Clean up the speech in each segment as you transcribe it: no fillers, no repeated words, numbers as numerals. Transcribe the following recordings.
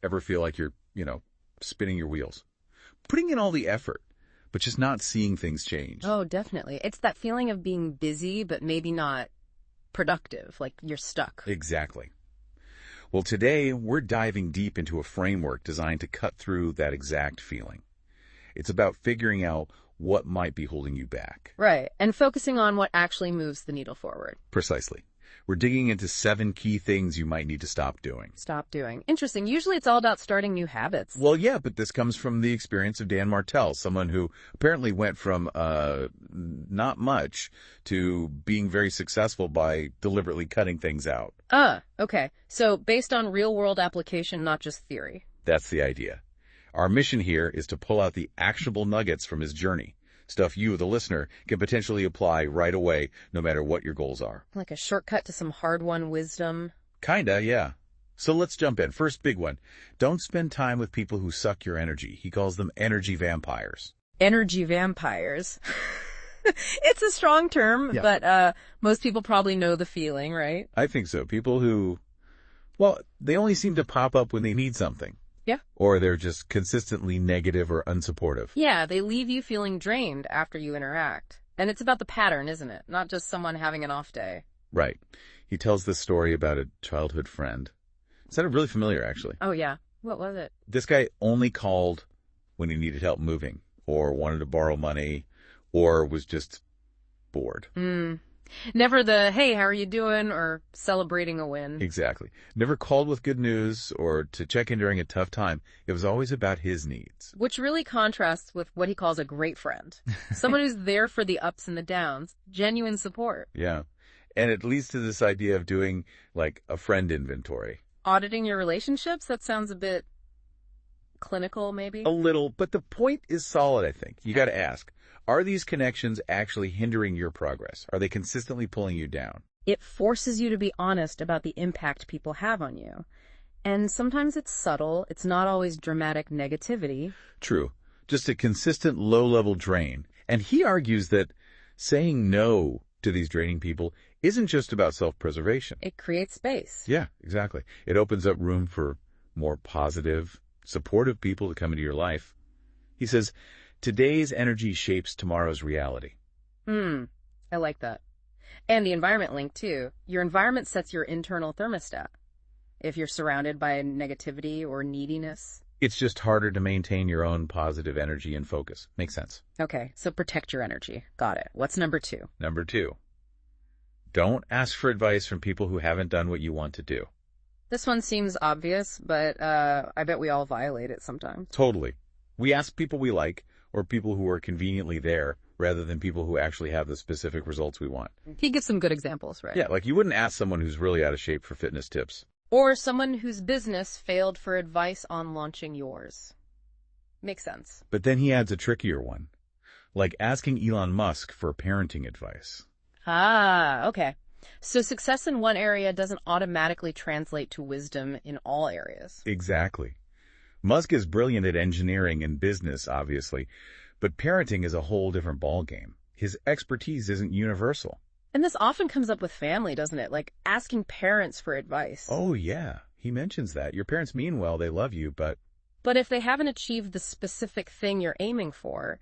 Ever feel like you're, spinning your wheels? Putting in all the effort, but just not seeing things change. Oh, definitely. It's that feeling of being busy, but maybe not productive, like you're stuck. Exactly. Well, today we're diving deep into a framework designed to cut through that exact feeling. It's about figuring out what might be holding you back. Right, and focusing on what actually moves the needle forward. Precisely. We're digging into 7 key things you might need to stop doing. Stop doing. Interesting. Usually it's all about starting new habits. Well, yeah, but this comes from the experience of Dan Martell, someone who apparently went from not much to being very successful by deliberately cutting things out. Okay. So based on real-world application, not just theory. That's the idea. Our mission here is to pull out the actionable nuggets from his journey. Stuff you, the listener, can potentially apply right away, no matter what your goals are. Like a shortcut to some hard-won wisdom. Kinda, yeah. So let's jump in. First big one. Don't spend time with people who suck your energy. He calls them energy vampires. Energy vampires. It's a strong term, Yeah. but most people probably know the feeling, right? I think so. People who, they only seem to pop up when they need something. Yeah. Or they're just consistently negative or unsupportive. Yeah, they leave you feeling drained after you interact. And it's about the pattern, isn't it? Not just someone having an off day. Right. He tells this story about a childhood friend. It sounded really familiar, actually. Oh, yeah. What was it? This guy only called when he needed help moving, or wanted to borrow money, or was just bored. Never the, hey, how are you doing, or celebrating a win. Exactly. Never called with good news or to check in during a tough time. It was always about his needs. Which really contrasts with what he calls a great friend. Someone who's there for the ups and the downs. Genuine support. Yeah. And it leads to this idea of doing, like, a friend inventory. Auditing your relationships? That sounds a bit clinical, maybe? A little, but the point is solid, I think. You got to ask, are these connections actually hindering your progress? Are they consistently pulling you down? It forces you to be honest about the impact people have on you. And sometimes it's subtle. It's not always dramatic negativity. True. Just a consistent low-level drain. And he argues that saying no to these draining people isn't just about self-preservation. It creates space. Yeah, exactly. It opens up room for more positive, supportive people to come into your life. He says, today's energy shapes tomorrow's reality. I like that. And the environment link, too. Your environment sets your internal thermostat. If you're surrounded by negativity or neediness. It's just harder to maintain your own positive energy and focus. Makes sense. Okay, so protect your energy. Got it. What's number 2? Number 2, don't ask for advice from people who haven't done what you want to do. This one seems obvious, but I bet we all violate it sometimes. Totally. We ask people we like, or people who are conveniently there, rather than people who actually have the specific results we want. He gives some good examples, right? Yeah, like you wouldn't ask someone who's really out of shape for fitness tips. Or someone whose business failed for advice on launching yours. Makes sense. But then he adds a trickier one, like asking Elon Musk for parenting advice. Okay. So success in one area doesn't automatically translate to wisdom in all areas. Exactly. Musk is brilliant at engineering and business, obviously, but parenting is a whole different ballgame. His expertise isn't universal. And this often comes up with family, doesn't it? Like asking parents for advice. Oh, yeah. He mentions that. Your parents mean well, they love you, but if they haven't achieved the specific thing you're aiming for,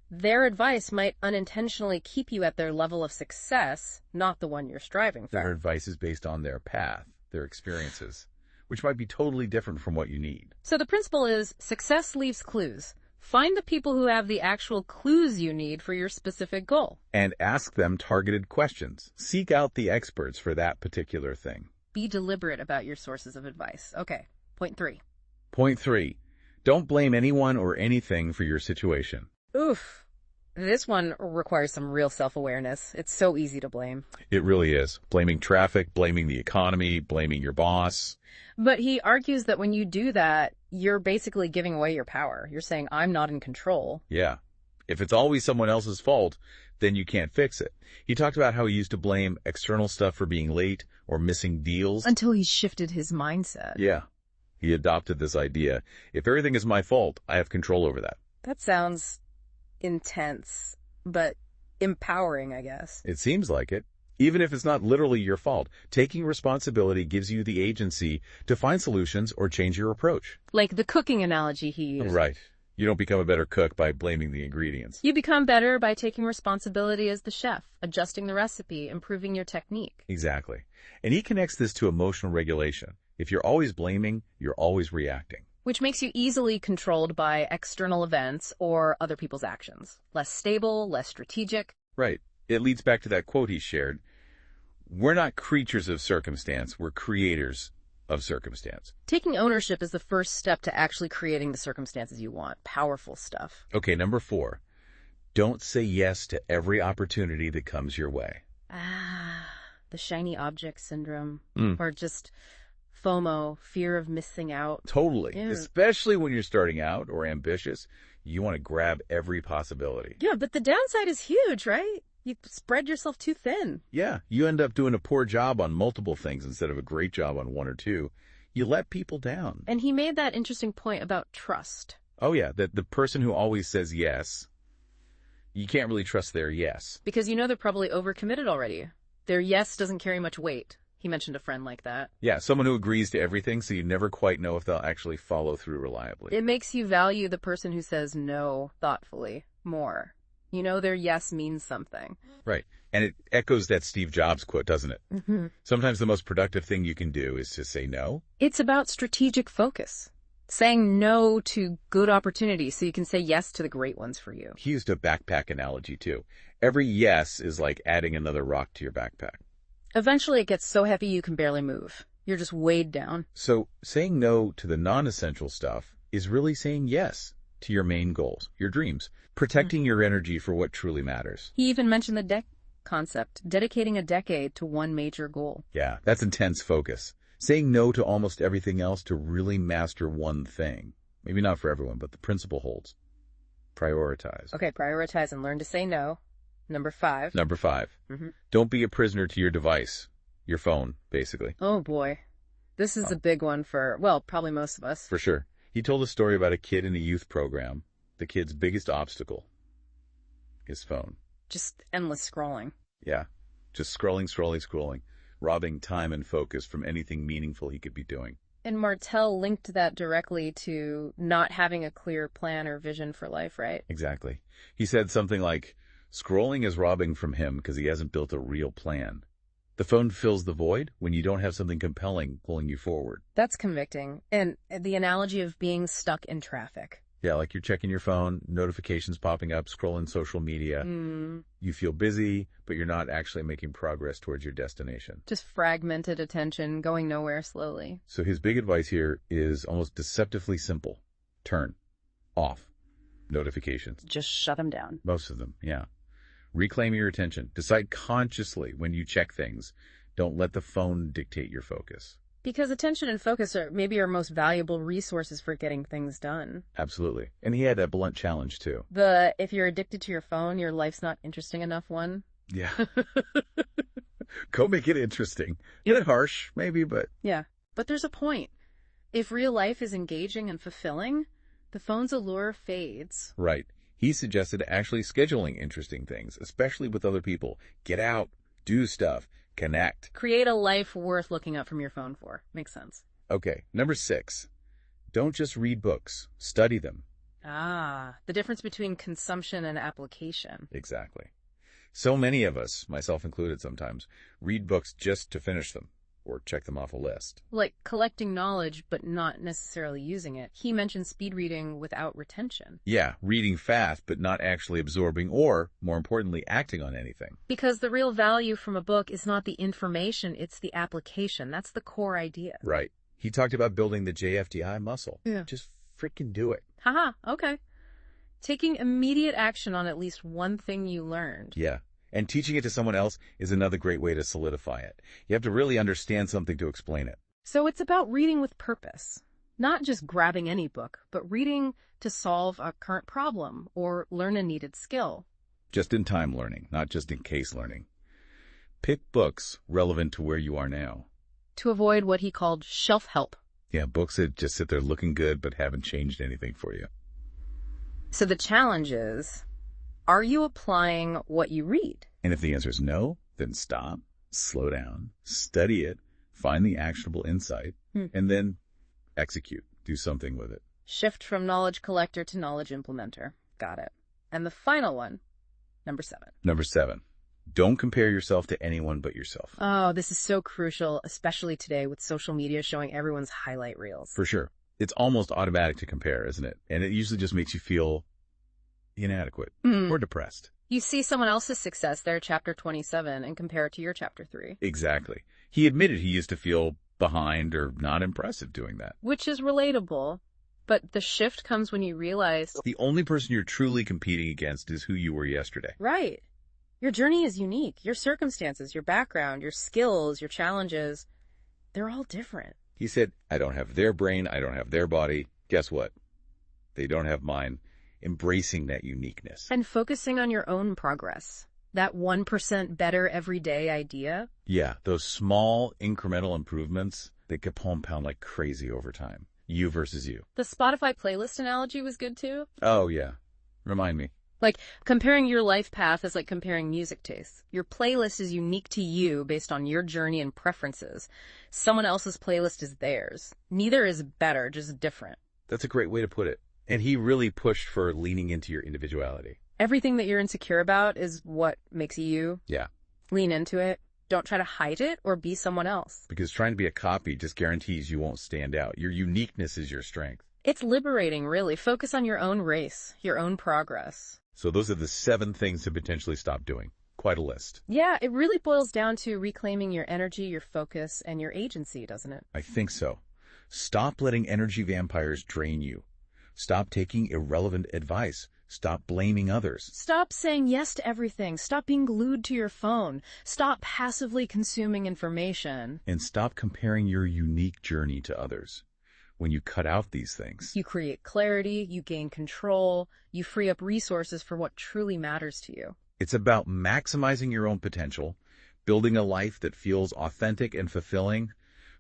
their advice might unintentionally keep you at their level of success, not the one you're striving for. their advice is based on their path, their experiences, which might be totally different from what you need. So the principle is success leaves clues. Find the people who have the actual clues you need for your specific goal. And ask them targeted questions. Seek out the experts for that particular thing. Be deliberate about your sources of advice. Okay, point 3. Point 3, don't blame anyone or anything for your situation. Oof. This one requires some real self-awareness. It's so easy to blame. It really is. Blaming traffic, blaming the economy, blaming your boss. But he argues that when you do that, you're basically giving away your power. You're saying, I'm not in control. Yeah. If it's always someone else's fault, then you can't fix it. He talked about how he used to blame external stuff for being late or missing deals. Until he shifted his mindset. Yeah. He adopted this idea. If everything is my fault, I have control over that. That sounds intense, but empowering, I guess. It seems like it. Even if it's not literally your fault, taking responsibility gives you the agency to find solutions or change your approach. Like the cooking analogy he used. Right. You don't become a better cook by blaming the ingredients. You become better by taking responsibility as the chef, adjusting the recipe, improving your technique. Exactly. And he connects this to emotional regulation. If you're always blaming, you're always reacting. Which makes you easily controlled by external events or other people's actions. Less stable, less strategic. Right. It leads back to that quote he shared. We're not creatures of circumstance, we're creators of circumstance. Taking ownership is the first step to actually creating the circumstances you want. Powerful stuff. Okay, number 4. Don't say yes to every opportunity that comes your way. The shiny object syndrome. Or just FOMO, fear of missing out. Totally. Yeah. Especially when you're starting out or ambitious, you want to grab every possibility. Yeah, but the downside is huge, right? You spread yourself too thin. Yeah, you end up doing a poor job on multiple things instead of a great job on one or two. You let people down. And he made that interesting point about trust. Oh yeah, that the person who always says yes, you can't really trust their yes. Because they're probably overcommitted already. Their yes doesn't carry much weight. He mentioned a friend like that. Yeah, someone who agrees to everything, so you never quite know if they'll actually follow through reliably. It makes you value the person who says no thoughtfully more. Their yes means something. Right. And it echoes that Steve Jobs quote, doesn't it? Mm-hmm. Sometimes the most productive thing you can do is to say no. It's about strategic focus. Saying no to good opportunities so you can say yes to the great ones for you. He used a backpack analogy, too. Every yes is like adding another rock to your backpack. Eventually it gets so heavy you can barely move. You're just weighed down. So saying no to the non-essential stuff is really saying yes to your main goals, your dreams, protecting your energy for what truly matters. He even mentioned the concept, dedicating a decade to one major goal. Yeah, that's intense focus. Saying no to almost everything else to really master one thing. Maybe not for everyone, but the principle holds. Prioritize. Okay, prioritize and learn to say no. Number 5. Number 5. Don't be a prisoner to your device. Your phone, basically. Oh boy. This is a big one for, probably most of us. For sure. He told a story about a kid in a youth program. The kid's biggest obstacle, his phone. Just endless scrolling. Yeah. Just scrolling, robbing time and focus from anything meaningful he could be doing. And Martell linked that directly to not having a clear plan or vision for life, right? Exactly. He said something like, scrolling is robbing from him because he hasn't built a real plan. The phone fills the void when you don't have something compelling pulling you forward. That's convicting. And the analogy of being stuck in traffic. Yeah, like you're checking your phone, notifications popping up, scrolling social media. You feel busy, but you're not actually making progress towards your destination. Just fragmented attention, going nowhere slowly. So his big advice here is almost deceptively simple. Turn off notifications. Just shut them down. Most of them, yeah. Reclaim your attention. Decide consciously when you check things. Don't let the phone dictate your focus. Because attention and focus are maybe our most valuable resources for getting things done. Absolutely. And he had a blunt challenge, too. If you're addicted to your phone, your life's not interesting enough one. Yeah. Go make it interesting. A bit harsh, maybe, but... Yeah. But there's a point. If real life is engaging and fulfilling, the phone's allure fades. Right. He suggested actually scheduling interesting things, especially with other people. Get out, do stuff, connect. Create a life worth looking up from your phone for. Makes sense. Okay, number 6. Don't just read books. Study them. The difference between consumption and application. Exactly. So many of us, myself included sometimes, read books just to finish them or check them off a list. Like collecting knowledge, but not necessarily using it. He mentioned speed reading without retention. Yeah, reading fast, but not actually absorbing or, more importantly, acting on anything. Because the real value from a book is not the information, it's the application. That's the core idea. Right. He talked about building the JFDI muscle. Yeah. Just freaking do it. Haha, okay. Taking immediate action on at least one thing you learned. Yeah. And teaching it to someone else is another great way to solidify it. You have to really understand something to explain it. So it's about reading with purpose. Not just grabbing any book, but reading to solve a current problem or learn a needed skill. Just-in-time learning, not just-in-case learning. Pick books relevant to where you are now. To avoid what he called shelf help. Yeah, books that just sit there looking good but haven't changed anything for you. So the challenge is, are you applying what you read? And if the answer is no, then stop, Slow down, study it, find the actionable insight, and then execute. Do something with it. Shift from knowledge collector to knowledge implementer. Got it. And the final one, number 7. Number 7, don't compare yourself to anyone but yourself. Oh, this is so crucial, especially today with social media showing everyone's highlight reels. For sure. It's almost automatic to compare, isn't it? And it usually just makes you feel inadequate or depressed. You see someone else's success, their chapter 27, and compare it to your chapter 3. Exactly. He admitted he used to feel behind or not impressive doing that. Which is relatable, but the shift comes when you realize The only person you're truly competing against is who you were yesterday. right. Your journey is unique. Your circumstances, your background, your skills, your challenges, they're all different. He said, I don't have their brain, I don't have their body. Guess what? They don't have mine. Embracing that uniqueness. And focusing on your own progress. That 1% better every day idea. Yeah, those small incremental improvements, they could compound like crazy over time. You versus you. The Spotify playlist analogy was good too. Oh, yeah. Remind me. Like, comparing your life path is like comparing music tastes. Your playlist is unique to you based on your journey and preferences. Someone else's playlist is theirs. Neither is better, just different. That's a great way to put it. And he really pushed for leaning into your individuality. Everything that you're insecure about is what makes you. Yeah. Lean into it. Don't try to hide it or be someone else. Because trying to be a copy just guarantees you won't stand out. Your uniqueness is your strength. It's liberating, really. Focus on your own race, your own progress. So those are the 7 things to potentially stop doing. Quite a list. Yeah, it really boils down to reclaiming your energy, your focus, and your agency, doesn't it? I think so. Stop letting energy vampires drain you. Stop taking irrelevant advice. Stop blaming others. Stop saying yes to everything. Stop being glued to your phone. Stop passively consuming information. And stop comparing your unique journey to others. When you cut out these things, You create clarity, you gain control, you free up resources for what truly matters to you. it's about maximizing your own potential, building a life that feels authentic and fulfilling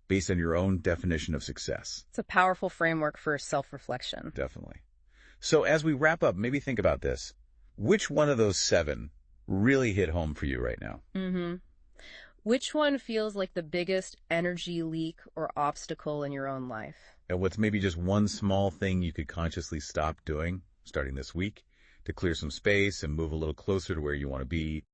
based on your own definition of success. It's a powerful framework for self-reflection. Definitely. So as we wrap up, maybe think about this. Which one of those 7 really hit home for you right now? Which one feels like the biggest energy leak or obstacle in your own life? And what's maybe just one small thing you could consciously stop doing starting this week to clear some space and move a little closer to where you want to be